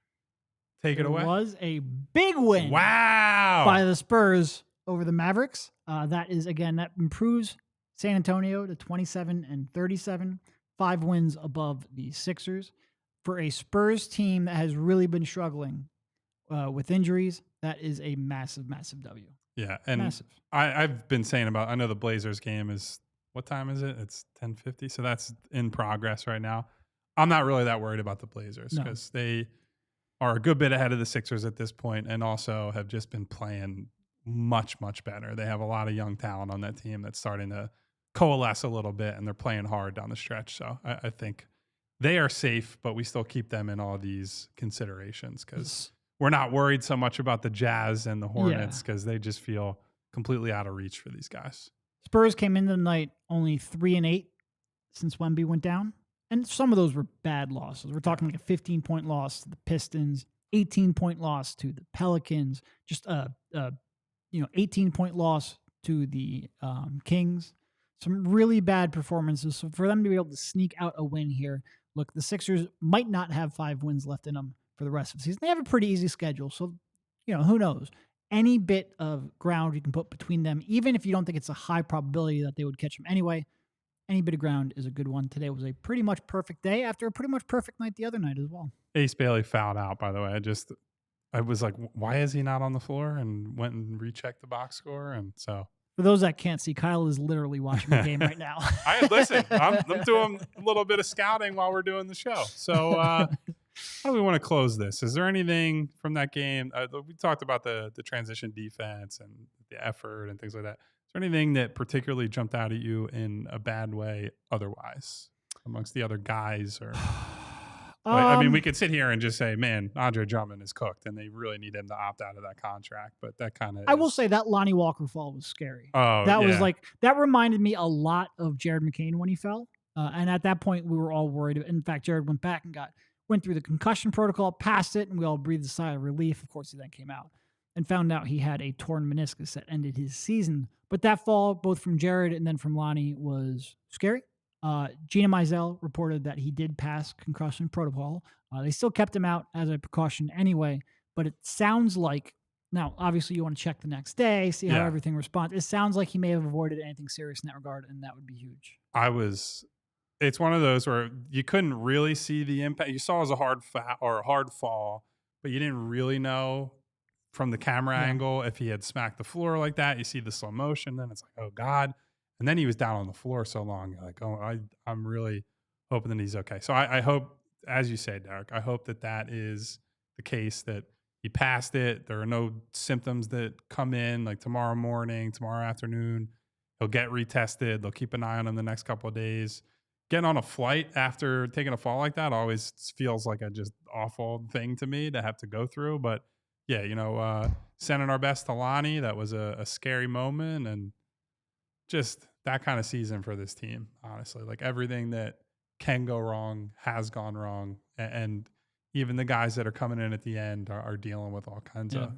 Take it away. It was a big win. Wow. By the Spurs over the Mavericks. That improves San Antonio to 27-37, 5 wins above the Sixers. For a Spurs team that has really been struggling with injuries, that is a massive, massive W. Yeah, and massive. I've been saying I know the Blazers game is, what time is it? It's 10:50, so that's in progress right now. I'm not really that worried about the Blazers because they are a good bit ahead of the Sixers at this point and also have just been playing much, much better. They have a lot of young talent on that team that's starting to coalesce a little bit, and they're playing hard down the stretch. So I think they are safe, but we still keep them in all these considerations because we're not worried so much about the Jazz and the Hornets because they just feel completely out of reach for these guys. Spurs came into the night only 3-8 since Wemby went down. And some of those were bad losses. We're talking like a 15-point loss to the Pistons, 18-point loss to the Pelicans, just 18-point loss to the Kings. Some really bad performances. So for them to be able to sneak out a win here, look, the Sixers might not have 5 wins left in them for the rest of the season. They have a pretty easy schedule. So, who knows? Any bit of ground you can put between them, even if you don't think it's a high probability that they would catch them anyway, any bit of ground is a good one. Today was a pretty much perfect day after a pretty much perfect night the other night as well. Ace Bailey fouled out, by the way. I was like, why is he not on the floor? And went and rechecked the box score. And so, for those that can't see, Kyle is literally watching the game right now. Listen, I'm doing a little bit of scouting while we're doing the show. So how do we want to close this? Is there anything from that game? We talked about the transition defense and the effort and things like that. Is there anything that particularly jumped out at you in a bad way otherwise amongst the other guys? Or we could sit here and just say, man, Andre Drummond is cooked and they really need him to opt out of that contract. But that kind of I will say that Lonnie Walker fall was scary. Oh, that was that reminded me a lot of Jared McCain when he fell. And at that point, we were all worried. In fact, Jared went back and went through the concussion protocol, passed it, and we all breathed a sigh of relief. Of course, he then came out and found out he had a torn meniscus that ended his season. But that fall, both from Jared and then from Lonnie, was scary. Gina Mizell reported that he did pass concussion protocol. They still kept him out as a precaution anyway, but it sounds like, now obviously you want to check the next day, see how everything responds. It sounds like he may have avoided anything serious in that regard, and that would be huge. It's one of those where you couldn't really see the impact. You saw it as a hard fall, but you didn't really know from the camera angle if he had smacked the floor like that. You see the slow motion, then it's like, oh God. And then he was down on the floor so long. You're like, oh, I'm really hoping that he's okay. So I hope, as you say, Derek, I hope that is the case, that he passed it. There are no symptoms that come in like tomorrow morning, tomorrow afternoon. He'll get retested. They'll keep an eye on him the next couple of days. Getting on a flight after taking a fall like that always feels like a just awful thing to me to have to go through. But yeah, sending our best to Lonnie. That was a scary moment, and just that kind of season for this team, honestly. Like everything that can go wrong has gone wrong. And even the guys that are coming in at the end are dealing with all kinds of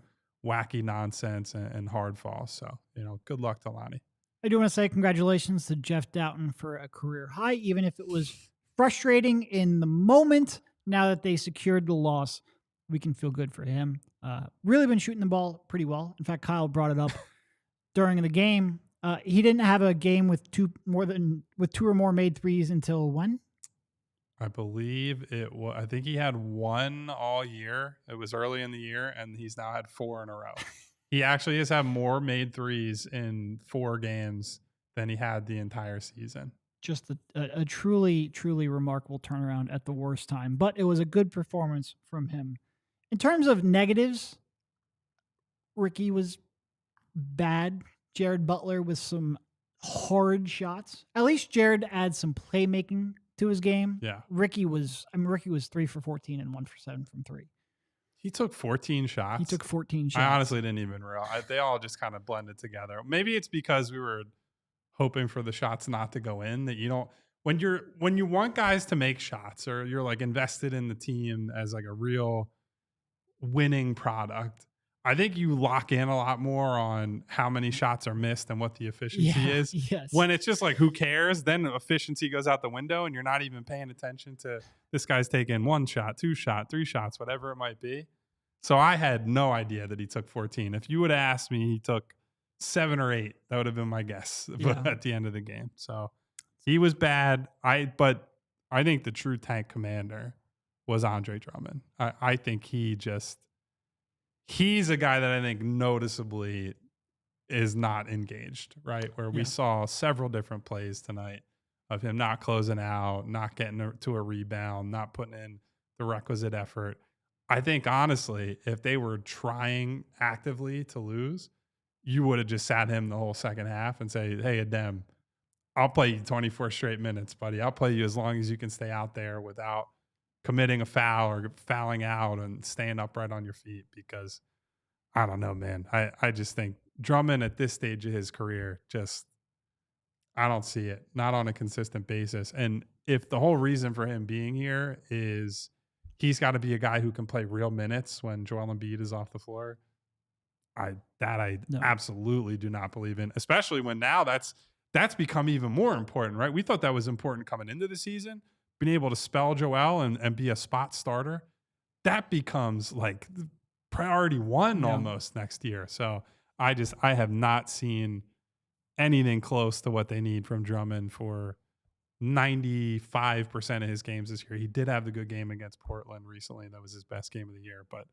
wacky nonsense and hard falls. So, good luck to Lonnie. I do want to say congratulations to Jeff Dowtin for a career high, even if it was frustrating in the moment. Now that they secured the loss, we can feel good for him. Really been shooting the ball pretty well. In fact, Kyle brought it up during the game. He didn't have a game with two or more made threes until when? I believe I think he had one all year. It was early in the year, and he's now had 4 in a row. He actually has had more made threes in 4 games than he had the entire season. Just a truly, truly remarkable turnaround at the worst time. But it was a good performance from him. In terms of negatives, Ricky was bad. Jared Butler with some hard shots. At least Jared adds some playmaking to his game. Yeah. Ricky was 3 for 14 and 1 for 7 from 3. He took 14 shots. He took 14 shots. I honestly didn't even realize. They all just kind of blended together. Maybe it's because we were hoping for the shots not to go in, that you don't, when you want guys to make shots, or you're like invested in the team as like a real winning product, I think you lock in a lot more on how many shots are missed and what the efficiency is. Yes. When it's just like, who cares? Then efficiency goes out the window and you're not even paying attention to this guy's taking 1 shot, 2 shot, 3 shots, whatever it might be. So I had no idea that he took 14. If you would have asked me he took 7 or 8, that would have been my guess at the end of the game. So he was bad. But I think the true tank commander was Andre Drummond. I think he's a guy that I think noticeably is not engaged, right? Where we saw several different plays tonight of him not closing out, not getting to a rebound, not putting in the requisite effort. I think, honestly, if they were trying actively to lose, you would have just sat him the whole second half and say, hey, Adem, I'll play you 24 straight minutes, buddy. I'll play you as long as you can stay out there without committing a foul or fouling out and staying upright on your feet, because I don't know, man. I just think Drummond at this stage of his career, I don't see it, not on a consistent basis. And if the whole reason for him being here is he's got to be a guy who can play real minutes when Joel Embiid is off the floor, I No. absolutely do not believe in, especially when now that's become even more important, right? We thought that was important coming into the season, being able to spell Joel and be a spot starter. That becomes like priority one almost next year. So I have not seen anything close to what they need from Drummond for 95% of his games this year. He did have the good game against Portland recently. That was his best game of the year. But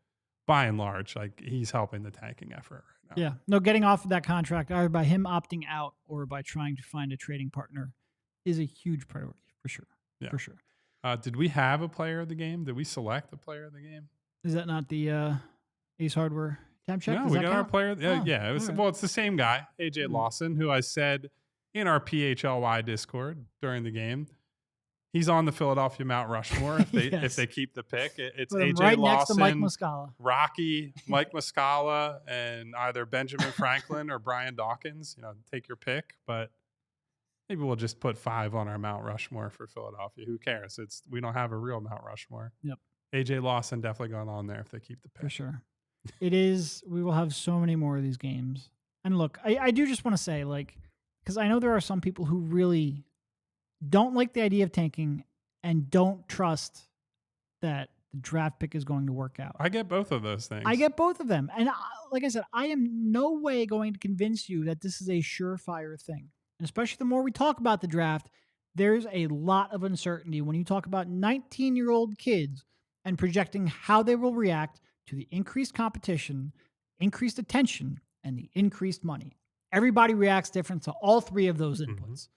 by and large, like he's helping the tanking effort right now. Yeah. No, getting off of that contract, either by him opting out or by trying to find a trading partner, is a huge priority for sure. Yeah. For sure. Did we have a player of the game? Did we select a player of the game? Is that not the Ace Hardware temp check? No, Does we that got count? our player. Oh, yeah, it was. right. Well, it's the same guy, AJ Lawson, who I said in our PHLY Discord during the game. He's on the Philadelphia Mount Rushmore if they if they keep the pick. It's Put him AJ right Lawson, next to Mike Muscala, Rocky, Mike Muscala, and either Benjamin Franklin or Brian Dawkins. Take your pick, but maybe we'll just put 5 on our Mount Rushmore for Philadelphia. Who cares? We don't have a real Mount Rushmore. Yep. AJ Lawson definitely going on there if they keep the pick. for sure. It is. We will have so many more of these games. And look, I do just want to say, like, because I know there are some people who really don't like the idea of tanking and don't trust that the draft pick is going to work out. I get both of those things. I get both of them. And like I said, I am no way going to convince you that this is a surefire thing. And especially the more we talk about the draft, there's a lot of uncertainty when you talk about 19-year-old kids and projecting how they will react to the increased competition, increased attention, and the increased money. Everybody reacts different to all three of those inputs.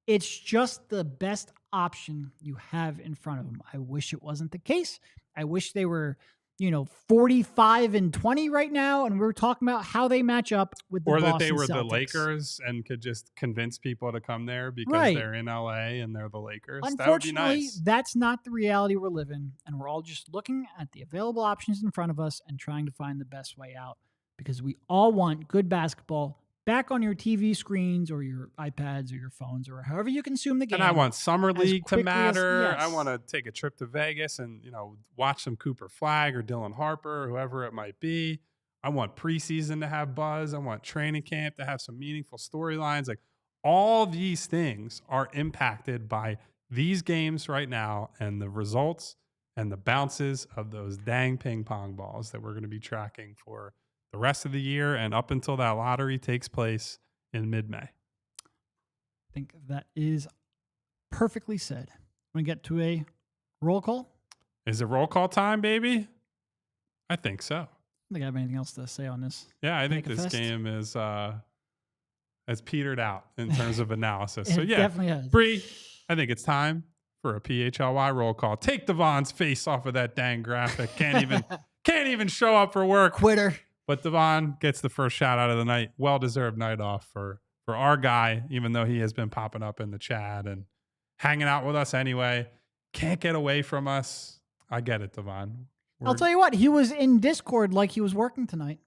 It's just the best option you have in front of them. I wish it wasn't the case. I wish they were, 45 and 20 right now, and we're talking about how they match up with the Boston Or that they were Celtics. the Lakers and could just convince people to come there because they're in LA and they're the Lakers. That would be Unfortunately, nice. that's not the reality we're living, and we're all just looking at the available options in front of us and trying to find the best way out because we all want good basketball back on your TV screens or your iPads or your phones or however you consume the game. And I want Summer League to matter. Yes. I want to take a trip to Vegas and, watch some Cooper Flagg or Dylan Harper or whoever it might be. I want preseason to have buzz. I want training camp to have some meaningful storylines. Like all these things are impacted by these games right now and the results and the bounces of those dang ping pong balls that we're going to be tracking for the rest of the year and up until that lottery takes place in mid-May. I think that is perfectly said. Want to get to a roll call? Is it roll call time, baby? I think so. I don't think I have anything else to say on this. Yeah, I think this Fest. game is has petered out in terms of analysis. So It yeah, definitely has. Bree, I think it's time for a PHLY roll call. Take Devon's face off of that dang graphic. Can't even show up for work. Quitter. But Devon gets the first shout out of the night. Well-deserved night off for our guy, even though he has been popping up in the chat and hanging out with us anyway. Can't get away from us. I get it, Devon. I'll tell you what, he was in Discord like he was working tonight.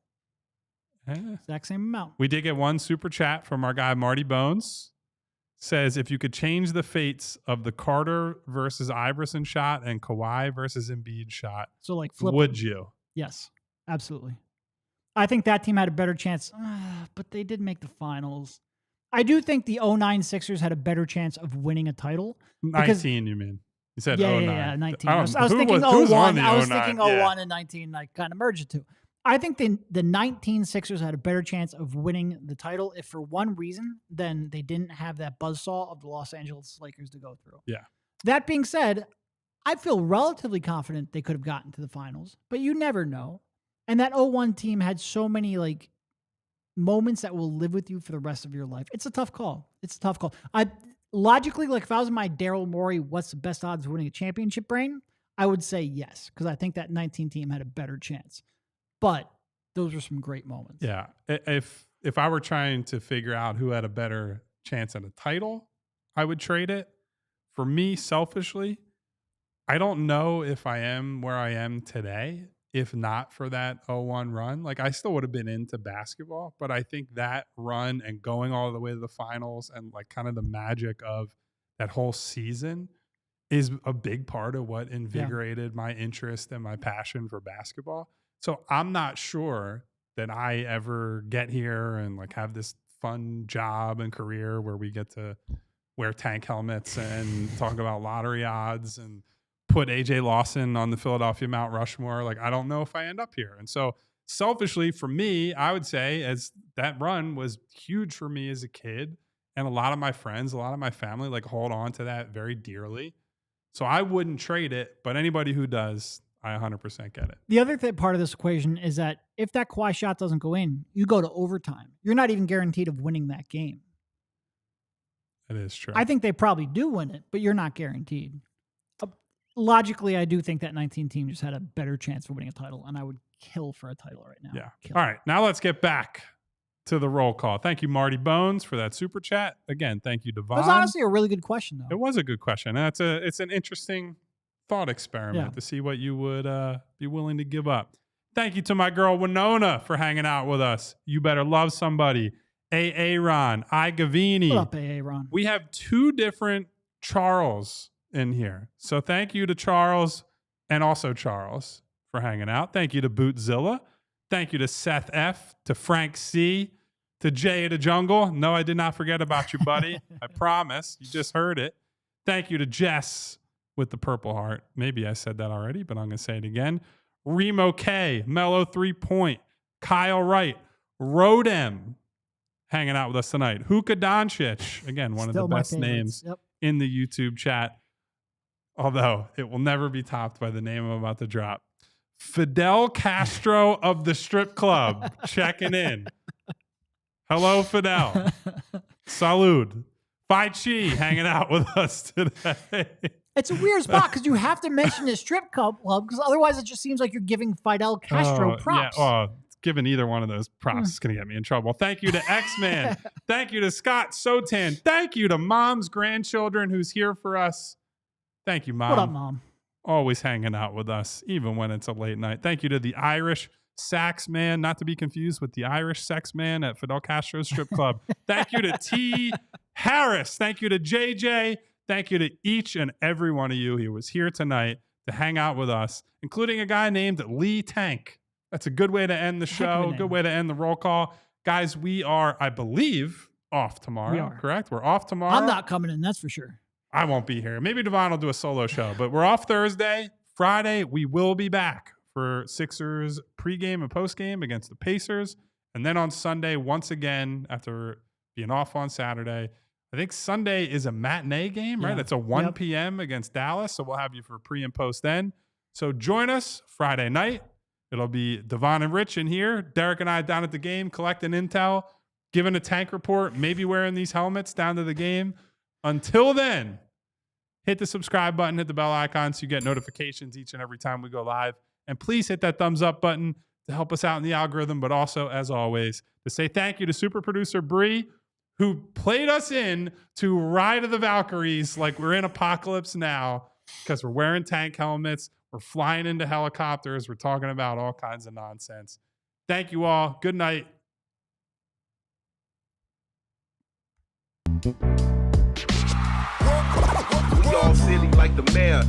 Yeah. Exact same amount. We did get one super chat from our guy, Marty Bones. Says, if you could change the fates of the Carter versus Iverson shot and Kawhi versus Embiid shot, So like flip. would you? Yes, absolutely. I think that team had a better chance, but they did make the finals. I do think the 09 Sixers had a better chance of winning a title. 19, you mean? You said Yeah, 09. yeah, 19. I I don't was know. thinking Who was on 01. the I was 09? thinking 01 and 19. I kind of merged the two. I think the 19 Sixers had a better chance of winning the title if for one reason, then they didn't have that buzzsaw of the Los Angeles Lakers to go through. Yeah. That being said, I feel relatively confident they could have gotten to the finals, but you never know. And that 01 team had so many like moments that will live with you for the rest of your life. It's a tough call. Logically, like if I was my Daryl Morey, what's the best odds of winning a championship brain? I would say yes, because I think that 19 team had a better chance. But those were some great moments. Yeah. If I were trying to figure out who had a better chance at a title, I would trade it. For me, selfishly, I don't know if I am where I am today if not for that 0-1 run. Like, I still would have been into basketball, but I think that run and going all the way to the finals and like kind of the magic of that whole season is a big part of what invigorated my interest and my passion for basketball. So I'm not sure that I ever get here and like have this fun job and career where we get to wear tank helmets and talk about lottery odds and put AJ Lawson on the Philadelphia Mount Rushmore. Like, I don't know if I end up here. And so selfishly for me, I would say as that run was huge for me as a kid, and a lot of my friends, a lot of my family, like hold on to that very dearly. So I wouldn't trade it, but anybody who does, I 100% get it. The other part of this equation is that if that Kawhi shot doesn't go in, you go to overtime. You're not even guaranteed of winning that game. It is true. I think they probably do win it, but you're not guaranteed. Logically, I do think that 19 team just had a better chance of winning a title, and I would kill for a title right now. Yeah. Kill. All right. Now let's get back to the roll call. Thank you, Marty Bones, for that super chat. Again, thank you, Devon. That was honestly a really good question, though. It was a good question. And it's an interesting thought experiment to see what you would be willing to give up. Thank you to my girl Winona for hanging out with us. You better love somebody. Ron, I Gavini. What up, Ron? We have two different Charles in here. So thank you to Charles and also Charles for hanging out. Thank you to Bootzilla. Thank you to Seth F, to Frank C, to Jay of the Jungle. No, I did not forget about you, buddy. I promise. You just heard it. Thank you to Jess with the purple heart. Maybe I said that already, but I'm going to say it again. Remo K, Mellow 3 Point, Kyle Wright, Rodem hanging out with us tonight. Hookah Doncic, again, one Still of the best names in the YouTube chat, although it will never be topped by the name I'm about to drop. Fidel Castro of the Strip Club checking in. Hello, Fidel. Salud. Phi Chi hanging out with us today. It's a weird spot because you have to mention the strip club because otherwise it just seems like you're giving Fidel Castro props. Yeah, giving either one of those props is going to get me in trouble. Thank you to X-Man. Thank you to Scott Sotan. Thank you to Mom's grandchildren who's here for us. Thank you, Mom. What up, Mom? Always hanging out with us, even when it's a late night. Thank you to the Irish Sax Man, not to be confused with the Irish Sex Man at Fidel Castro's Strip Club. Thank you to T. Harris. Thank you to JJ. Thank you to each and every one of you who was here tonight to hang out with us, including a guy named Lee Tank. That's a good way to end the show, good way to end the roll call. Guys, we are, I believe, off tomorrow. We are. Correct? We're off tomorrow. I'm not coming in, that's for sure. I won't be here. Maybe Devon will do a solo show, but we're off Thursday. Friday, we will be back for Sixers pregame and postgame against the Pacers. And then on Sunday, once again, after being off on Saturday, I think Sunday is a matinee game, right? It's a 1 p.m. against Dallas. So we'll have you for pre and post then. So join us Friday night. It'll be Devon and Rich in here. Derek and I down at the game collecting intel, giving a tank report, maybe wearing these helmets down to the game. Until then, hit the subscribe button, hit the bell icon so you get notifications each and every time we go live. And please hit that thumbs up button to help us out in the algorithm, but also, as always, to say thank you to super producer Bree, who played us in to Ride of the Valkyries like we're in Apocalypse Now because we're wearing tank helmets, we're flying into helicopters, we're talking about all kinds of nonsense. Thank you all. Good night. Y'all silly like the mayor.